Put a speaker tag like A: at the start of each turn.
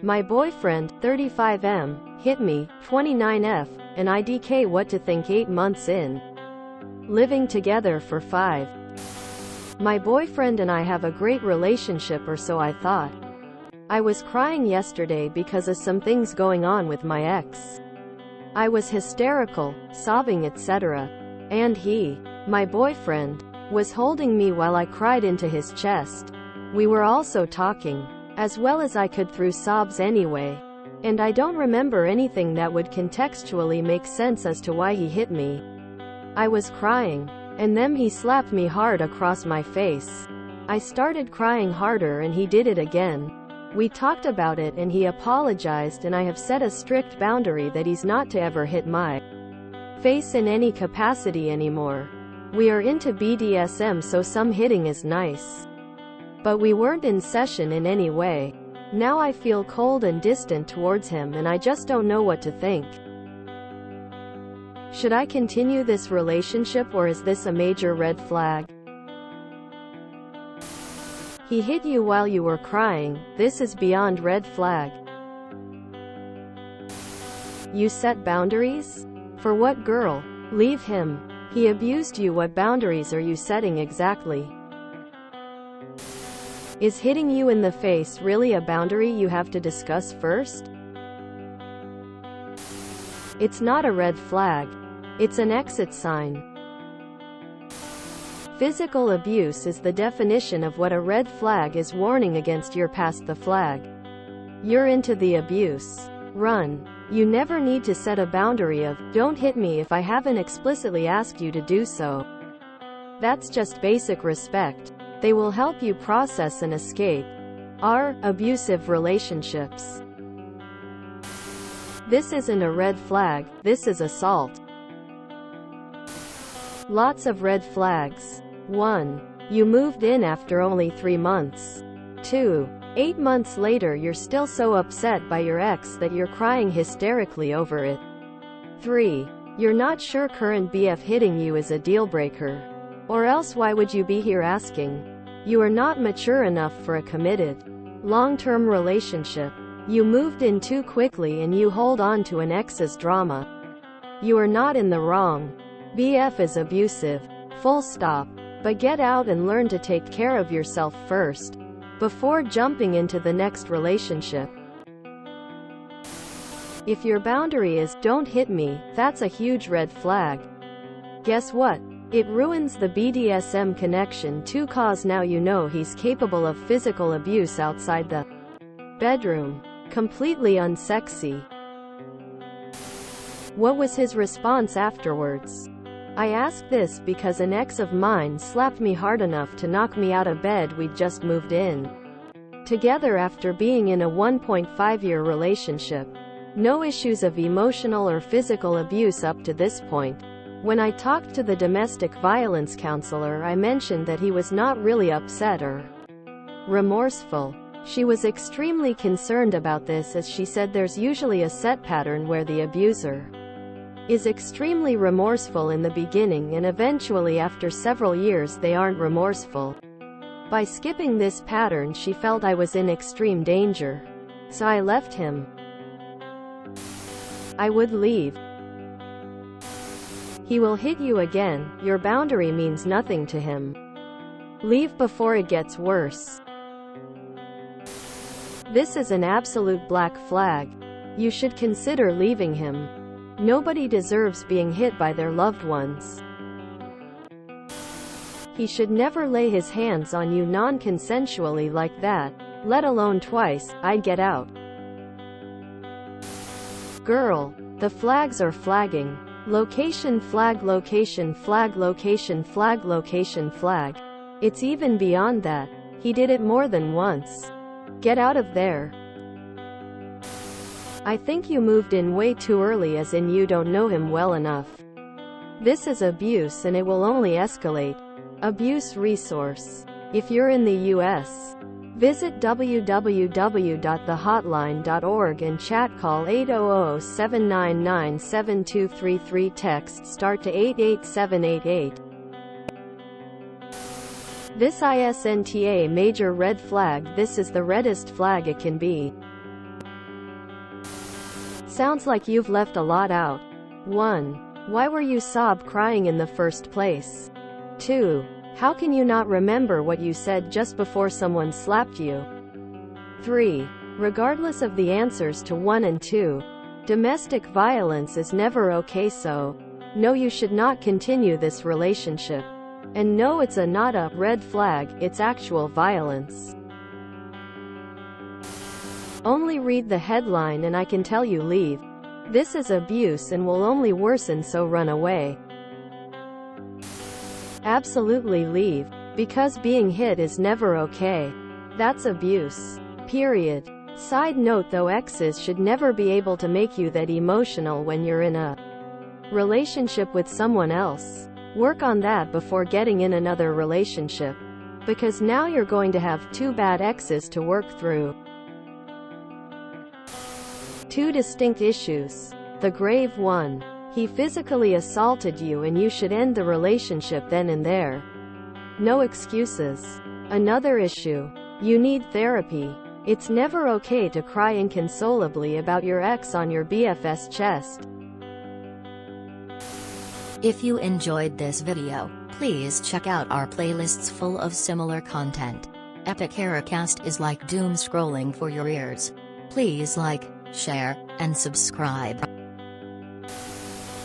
A: My boyfriend, 35M, hit me, 29F, and IDK what to think 8 months in. Living together for 5. My boyfriend and I have a great relationship, or so I thought. I was crying yesterday because of some things going on with my ex. I was hysterical, sobbing, etc. And he, my boyfriend, was holding me while I cried into his chest. We were also talking, as well as I could through sobs anyway. And I don't remember anything that would contextually make sense as to why he hit me. I was crying, and then he slapped me hard across my face. I started crying harder and he did it again. We talked about it and he apologized, and I have set a strict boundary that he's not to ever hit my face in any capacity anymore. We are into BDSM, so some hitting is nice. But we weren't in session in any way. Now I feel cold and distant towards him, and I just don't know what to think. Should I continue this relationship, or is this a major red flag? He hit you while you were crying. This is beyond red flag. You set boundaries? For what, girl? Leave him. He abused you. What boundaries are you setting exactly? Is hitting you in the face really a boundary you have to discuss first? It's not a red flag. It's an exit sign. Physical abuse is the definition of what a red flag is. Warning against you're past the flag. You're into the abuse. Run. You never need to set a boundary of, don't hit me if I haven't explicitly asked you to do so. That's just basic respect. They will help you process and escape abusive relationships. This isn't a red flag, this is assault. Lots of red flags. 1. You moved in after only 3 months. 2. 8 months later you're still so upset by your ex that you're crying hysterically over it. 3. You're not sure current BF hitting you is a deal breaker. Or else why would you be here asking? You are not mature enough for a committed, long-term relationship. You moved in too quickly and you hold on to an ex's drama. You are not in the wrong. BF is abusive. Full stop. But get out and learn to take care of yourself first, before jumping into the next relationship. If your boundary is, don't hit me, that's a huge red flag. Guess what? It ruins the BDSM connection too, cause now you know he's capable of physical abuse outside the bedroom. Completely unsexy. What was his response afterwards? I ask this because an ex of mine slapped me hard enough to knock me out of bed. We'd just moved in together after being in a 1.5-year relationship. No issues of emotional or physical abuse up to this point. When I talked to the domestic violence counselor, I mentioned that he was not really upset or remorseful. She was extremely concerned about this, as she said there's usually a set pattern where the abuser is extremely remorseful in the beginning, and eventually after several years they aren't remorseful. By skipping this pattern, she felt I was in extreme danger. So I left him. I would leave. He will hit you again. Your boundary means nothing to him. Leave before it gets worse. This is an absolute black flag. You should consider leaving him. Nobody deserves being hit by their loved ones. He should never lay his hands on you non-consensually like that, let alone twice. I'd get out. Girl, the flags are flagging. Location flag, location flag, location flag, location flag. It's even beyond that. He did it more than once. Get out of there. I think you moved in way too early, as in you don't know him well enough. This is abuse and it will only escalate. Abuse resource. If you're in the US, visit www.thehotline.org and chat, call 800-799-7233, text START to 88788. This ISNTA major red flag. This is the reddest flag it can be. Sounds like you've left a lot out. 1. Why were you crying in the first place? 2. How can you not remember what you said just before someone slapped you? 3. Regardless of the answers to 1 and 2, domestic violence is never okay, so no, you should not continue this relationship. And no, it's not a red flag, it's actual violence. Only read the headline and I can tell you leave. This is abuse and will only worsen, so run away. Absolutely leave. Because being hit is never okay. That's abuse. Period. Side note though, exes should never be able to make you that emotional when you're in a relationship with someone else. Work on that before getting in another relationship. Because now you're going to have 2 bad exes to work through. 2 distinct issues. The grave one. He physically assaulted you and you should end the relationship then and there. No excuses. Another issue. You need therapy. It's never okay to cry inconsolably about your ex on your BFF's chest.
B: If you enjoyed this video, please check out our playlists full of similar content. Epic Haircast is like doom scrolling for your ears. Please like, share, and subscribe.